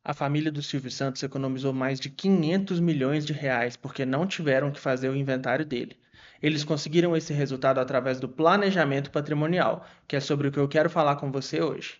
A família do Silvio Santos economizou mais de 500 milhões de reais porque não tiveram que fazer o inventário dele. Eles conseguiram esse resultado através do planejamento patrimonial, que é sobre o que eu quero falar com você hoje.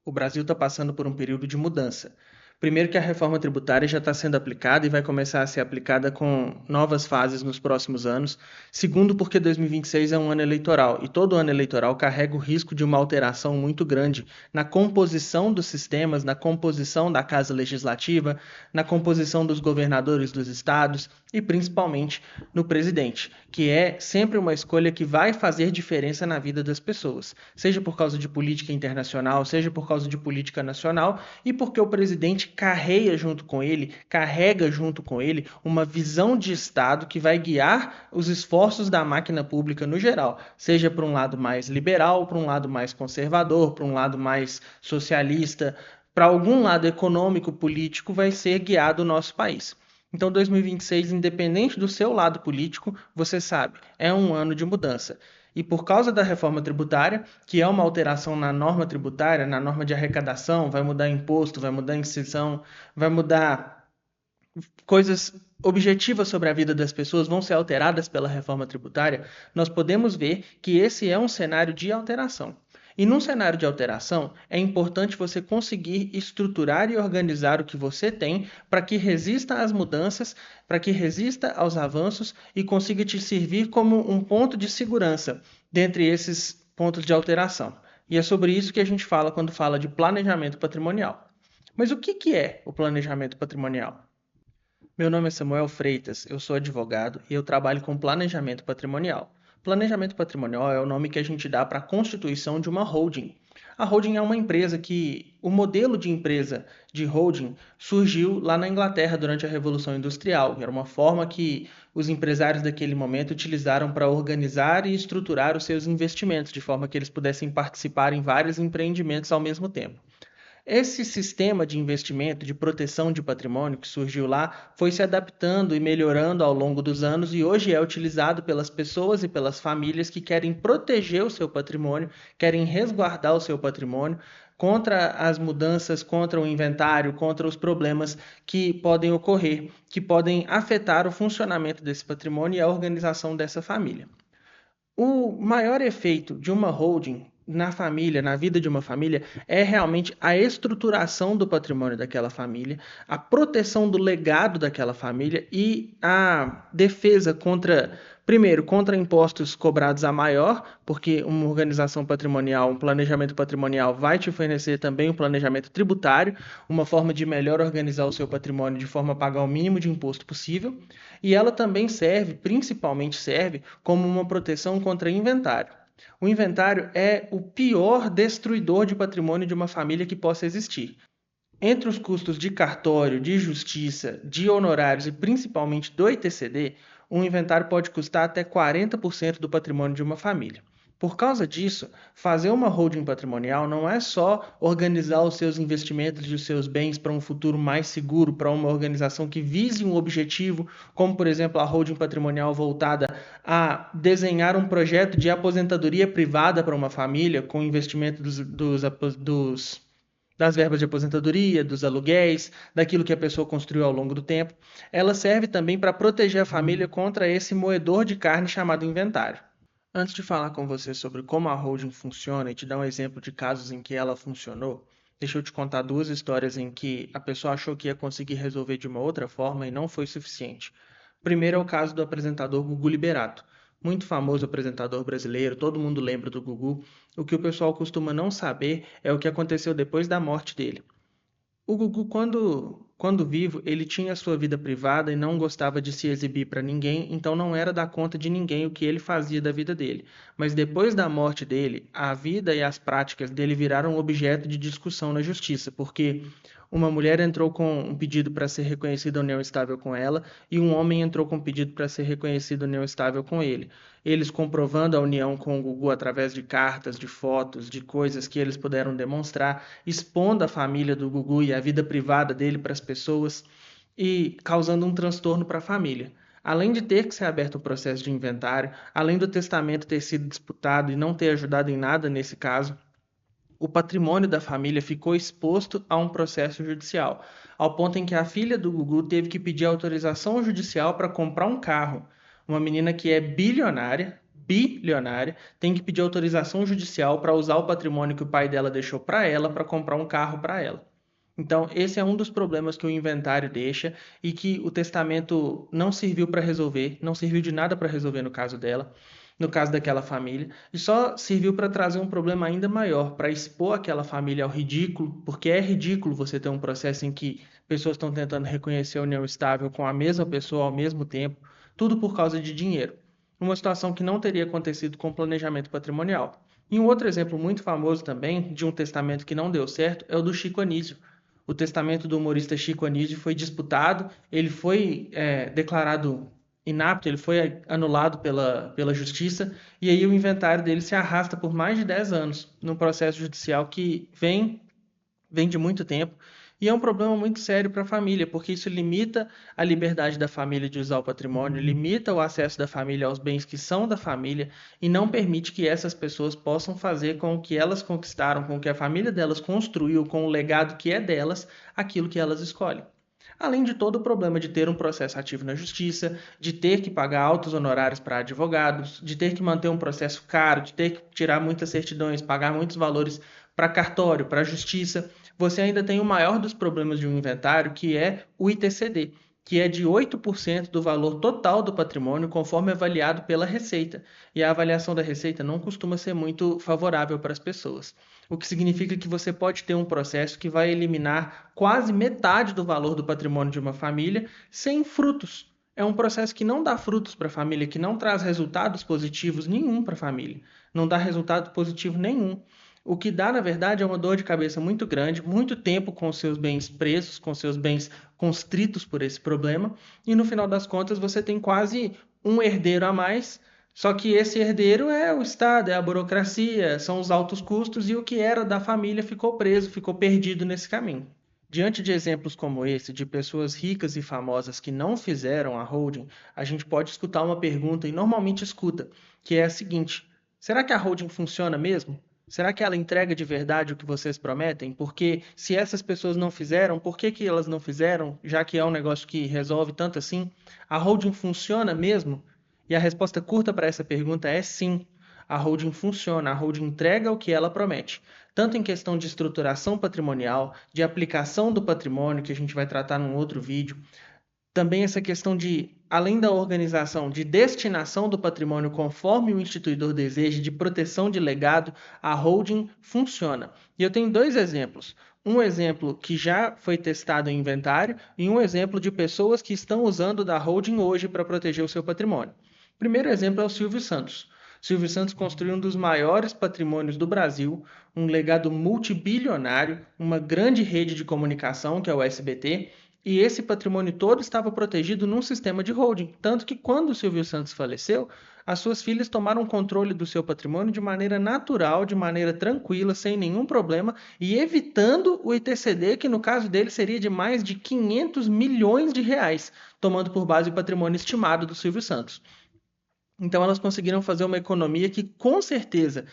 O Brasil está passando por um período de mudança. Primeiro que a reforma tributária já está sendo aplicada e vai começar a ser aplicada com novas fases nos próximos anos. Segundo, porque 2026 é um ano eleitoral e todo ano eleitoral carrega o risco de uma alteração muito grande na composição dos sistemas, na composição da Casa Legislativa, na composição dos governadores dos estados e principalmente no presidente, que é sempre uma escolha que vai fazer diferença na vida das pessoas, seja por causa de política internacional, seja por causa de política nacional e porque o presidente carrega junto com ele uma visão de Estado que vai guiar os esforços da máquina pública no geral, seja para um lado mais liberal, para um lado mais conservador, para um lado mais socialista, para algum lado econômico, político, vai ser guiado o nosso país. Então, 2026, independente do seu lado político, você sabe, é um ano de mudança. E por causa da reforma tributária, que é uma alteração na norma tributária, na norma de arrecadação, vai mudar imposto, vai mudar incição, vai mudar coisas objetivas sobre a vida das pessoas, vão ser alteradas pela reforma tributária, nós podemos ver que esse é um cenário de alteração. E num cenário de alteração, é importante você conseguir estruturar e organizar o que você tem para que resista às mudanças, para que resista aos avanços e consiga te servir como um ponto de segurança dentre esses pontos de alteração. E é sobre isso que a gente fala quando fala de planejamento patrimonial. Mas o que é o planejamento patrimonial? Meu nome é Samuel Freitas, eu sou advogado e eu trabalho com planejamento patrimonial. Planejamento patrimonial é o nome que a gente dá para a constituição de uma holding. A holding é uma empresa que o modelo de empresa de holding surgiu lá na Inglaterra durante a Revolução Industrial. Era uma forma que os empresários daquele momento utilizaram para organizar e estruturar os seus investimentos, de forma que eles pudessem participar em vários empreendimentos ao mesmo tempo. Esse sistema de investimento, de proteção de patrimônio que surgiu lá, foi se adaptando e melhorando ao longo dos anos e hoje é utilizado pelas pessoas e pelas famílias que querem proteger o seu patrimônio, querem resguardar o seu patrimônio contra as mudanças, contra o inventário, contra os problemas que podem ocorrer, que podem afetar o funcionamento desse patrimônio e a organização dessa família. O maior efeito de uma holding na família, na vida de uma família, é realmente a estruturação do patrimônio daquela família, a proteção do legado daquela família e a defesa contra, primeiro, contra impostos cobrados a maior, porque uma organização patrimonial, um planejamento patrimonial vai te fornecer também um planejamento tributário, uma forma de melhor organizar o seu patrimônio de forma a pagar o mínimo de imposto possível, e ela também serve, principalmente serve, como uma proteção contra inventário. O inventário é o pior destruidor de patrimônio de uma família que possa existir. Entre os custos de cartório, de justiça, de honorários e principalmente do ITCD, um inventário pode custar até 40% do patrimônio de uma família. Por causa disso, fazer uma holding patrimonial não é só organizar os seus investimentos e os seus bens para um futuro mais seguro, para uma organização que vise um objetivo, como por exemplo a holding patrimonial voltada a desenhar um projeto de aposentadoria privada para uma família, com investimento das verbas de aposentadoria, dos aluguéis, daquilo que a pessoa construiu ao longo do tempo. Ela serve também para proteger a família contra esse moedor de carne chamado inventário. Antes de falar com você sobre como a holding funciona e te dar um exemplo de casos em que ela funcionou, deixa eu te contar duas histórias em que a pessoa achou que ia conseguir resolver de uma outra forma e não foi suficiente. Primeiro é o caso do apresentador Gugu Liberato. Muito famoso apresentador brasileiro, todo mundo lembra do Gugu. O que o pessoal costuma não saber é o que aconteceu depois da morte dele. O Gugu, quando vivo, ele tinha sua vida privada e não gostava de se exibir para ninguém, então não era dar conta de ninguém o que ele fazia da vida dele. Mas depois da morte dele, a vida e as práticas dele viraram objeto de discussão na justiça, porque uma mulher entrou com um pedido para ser reconhecida união estável com ela e um homem entrou com um pedido para ser reconhecido união estável com ele. Eles comprovando a união com o Gugu através de cartas, de fotos, de coisas que eles puderam demonstrar, expondo a família do Gugu e a vida privada dele para as pessoas e causando um transtorno para a família. Além de ter que ser aberto o processo de inventário, além do testamento ter sido disputado e não ter ajudado em nada nesse caso, o patrimônio da família ficou exposto a um processo judicial, ao ponto em que a filha do Gugu teve que pedir autorização judicial para comprar um carro. Uma menina que é bilionária, tem que pedir autorização judicial para usar o patrimônio que o pai dela deixou para ela para comprar um carro para ela. Então, esse é um dos problemas que o inventário deixa e que o testamento não serviu para resolver, não serviu de nada para resolver no caso dela, no caso daquela família, e só serviu para trazer um problema ainda maior, para expor aquela família ao ridículo, porque é ridículo você ter um processo em que pessoas estão tentando reconhecer a união estável com a mesma pessoa ao mesmo tempo, tudo por causa de dinheiro. Uma situação que não teria acontecido com planejamento patrimonial. E um outro exemplo muito famoso também de um testamento que não deu certo é o do Chico Anísio. O testamento do humorista Chico Anísio foi disputado, ele foi declarado inapto, ele foi anulado pela justiça, e aí o inventário dele se arrasta por mais de 10 anos num processo judicial que vem de muito tempo, e é um problema muito sério para a família, porque isso limita a liberdade da família de usar o patrimônio, limita o acesso da família aos bens que são da família e não permite que essas pessoas possam fazer com o que elas conquistaram, com o que a família delas construiu, com o legado que é delas, aquilo que elas escolhem. Além de todo o problema de ter um processo ativo na justiça, de ter que pagar altos honorários para advogados, de ter que manter um processo caro, de ter que tirar muitas certidões, pagar muitos valores para cartório, para justiça, você ainda tem o maior dos problemas de um inventário, que é o ITCD, que é de 8% do valor total do patrimônio, conforme avaliado pela Receita. E a avaliação da Receita não costuma ser muito favorável para as pessoas. O que significa que você pode ter um processo que vai eliminar quase metade do valor do patrimônio de uma família sem frutos. É um processo que não dá frutos para a família, que não traz resultados positivos nenhum para a família. Não dá resultado positivo nenhum. O que dá, na verdade, é uma dor de cabeça muito grande, muito tempo com seus bens presos, com seus bens constritos por esse problema, e no final das contas você tem quase um herdeiro a mais, só que esse herdeiro é o Estado, é a burocracia, são os altos custos, e o que era da família ficou preso, ficou perdido nesse caminho. Diante de exemplos como esse, de pessoas ricas e famosas que não fizeram a holding, a gente pode escutar uma pergunta, e normalmente escuta, que é a seguinte: será que a holding funciona mesmo? Será que ela entrega de verdade o que vocês prometem? Porque se essas pessoas não fizeram, por que elas não fizeram, já que é um negócio que resolve tanto assim? A holding funciona mesmo? E a resposta curta para essa pergunta é sim. A holding funciona, a holding entrega o que ela promete, tanto em questão de estruturação patrimonial, de aplicação do patrimônio, que a gente vai tratar num outro vídeo, também essa questão de, além da organização, de destinação do patrimônio conforme o instituidor deseja, de proteção de legado, a holding funciona. E eu tenho dois exemplos. Um exemplo que já foi testado em inventário e um exemplo de pessoas que estão usando da holding hoje para proteger o seu patrimônio. O primeiro exemplo é o Silvio Santos. Silvio Santos construiu um dos maiores patrimônios do Brasil, um legado multibilionário, uma grande rede de comunicação, que é o SBT, e esse patrimônio todo estava protegido num sistema de holding. Tanto que quando o Silvio Santos faleceu, as suas filhas tomaram controle do seu patrimônio de maneira natural, de maneira tranquila, sem nenhum problema, e evitando o ITCD, que no caso dele seria de mais de 500 milhões de reais, tomando por base o patrimônio estimado do Silvio Santos. Então elas conseguiram fazer uma economia que com certeza,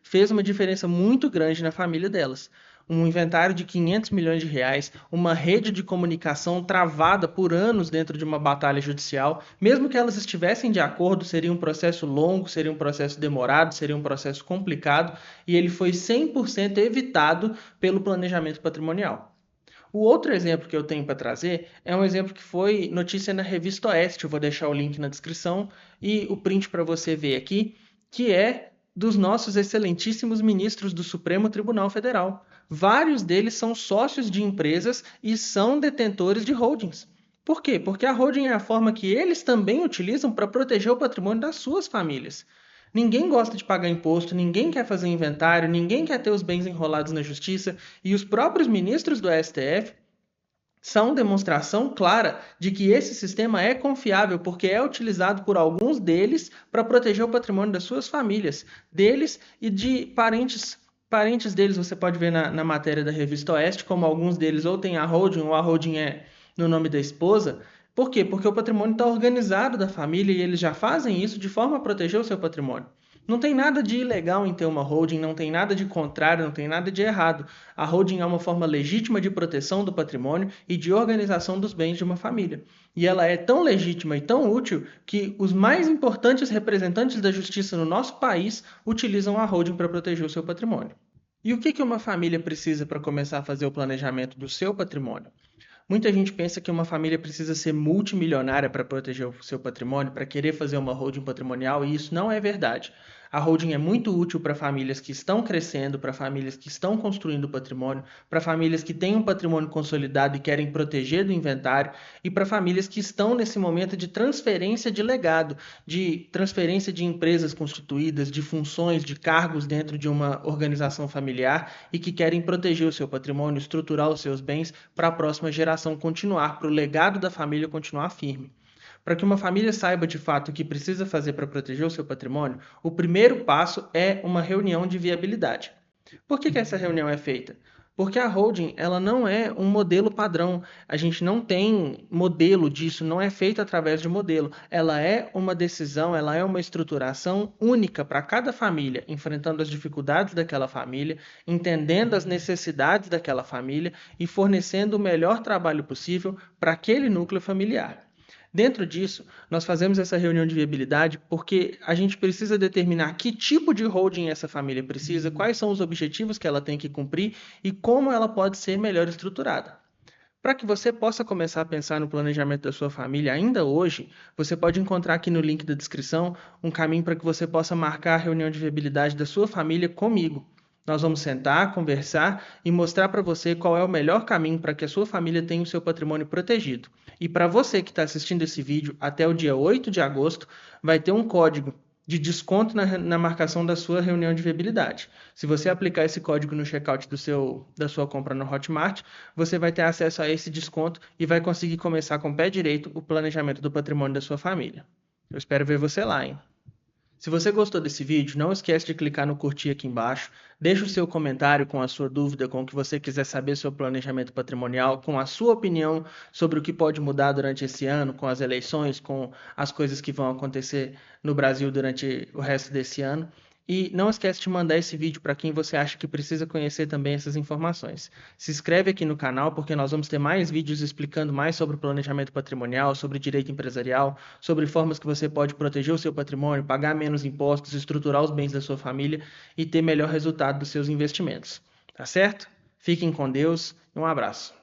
fez uma diferença muito grande na família delas. Um inventário de 500 milhões de reais, uma rede de comunicação travada por anos dentro de uma batalha judicial, mesmo que elas estivessem de acordo, seria um processo longo, seria um processo demorado, seria um processo complicado, e ele foi 100% evitado pelo planejamento patrimonial. O outro exemplo que eu tenho para trazer é um exemplo que foi notícia na Revista Oeste, eu vou deixar o link na descrição e o print para você ver aqui, que é dos nossos excelentíssimos ministros do Supremo Tribunal Federal. Vários deles são sócios de empresas e são detentores de holdings. Por quê? Porque a holding é a forma que eles também utilizam para proteger o patrimônio das suas famílias. Ninguém gosta de pagar imposto, ninguém quer fazer inventário, ninguém quer ter os bens enrolados na justiça, e os próprios ministros do STF são demonstração clara de que esse sistema é confiável, porque é utilizado por alguns deles para proteger o patrimônio das suas famílias, deles e de parentes deles. Você pode ver na matéria da Revista Oeste, como alguns deles ou têm a holding, ou a holding é no nome da esposa. Por quê? Porque o patrimônio está organizado da família e eles já fazem isso de forma a proteger o seu patrimônio. Não tem nada de ilegal em ter uma holding, não tem nada de contrário, não tem nada de errado. A holding é uma forma legítima de proteção do patrimônio e de organização dos bens de uma família. E ela é tão legítima e tão útil que os mais importantes representantes da justiça no nosso país utilizam a holding para proteger o seu patrimônio. E o que uma família precisa para começar a fazer o planejamento do seu patrimônio? Muita gente pensa que uma família precisa ser multimilionária para proteger o seu patrimônio, para querer fazer uma holding patrimonial, e isso não é verdade. A holding é muito útil para famílias que estão crescendo, para famílias que estão construindo patrimônio, para famílias que têm um patrimônio consolidado e querem proteger do inventário, e para famílias que estão nesse momento de transferência de legado, de transferência de empresas constituídas, de funções, de cargos dentro de uma organização familiar e que querem proteger o seu patrimônio, estruturar os seus bens para a próxima geração continuar, para o legado da família continuar firme. Para que uma família saiba de fato o que precisa fazer para proteger o seu patrimônio, o primeiro passo é uma reunião de viabilidade. Por que essa reunião é feita? Porque a holding ela não é um modelo padrão. A gente não tem modelo disso, não é feito através de modelo. Ela é uma decisão, ela é uma estruturação única para cada família, enfrentando as dificuldades daquela família, entendendo as necessidades daquela família e fornecendo o melhor trabalho possível para aquele núcleo familiar. Dentro disso, nós fazemos essa reunião de viabilidade porque a gente precisa determinar que tipo de holding essa família precisa, quais são os objetivos que ela tem que cumprir e como ela pode ser melhor estruturada. Para que você possa começar a pensar no planejamento da sua família ainda hoje, você pode encontrar aqui no link da descrição um caminho para que você possa marcar a reunião de viabilidade da sua família comigo. Nós vamos sentar, conversar e mostrar para você qual é o melhor caminho para que a sua família tenha o seu patrimônio protegido. E para você que está assistindo esse vídeo, até o dia 8 de agosto, vai ter um código de desconto na marcação da sua reunião de viabilidade. Se você aplicar esse código no checkout da sua compra no Hotmart, você vai ter acesso a esse desconto e vai conseguir começar com o pé direito o planejamento do patrimônio da sua família. Eu espero ver você lá, hein? Se você gostou desse vídeo, não esquece de clicar no curtir aqui embaixo, deixa o seu comentário com a sua dúvida, com o que você quiser saber sobre planejamento patrimonial, com a sua opinião sobre o que pode mudar durante esse ano, com as eleições, com as coisas que vão acontecer no Brasil durante o resto desse ano. E não esquece de mandar esse vídeo para quem você acha que precisa conhecer também essas informações. Se inscreve aqui no canal porque nós vamos ter mais vídeos explicando mais sobre o planejamento patrimonial, sobre direito empresarial, sobre formas que você pode proteger o seu patrimônio, pagar menos impostos, estruturar os bens da sua família e ter melhor resultado dos seus investimentos. Tá certo? Fiquem com Deus e um abraço.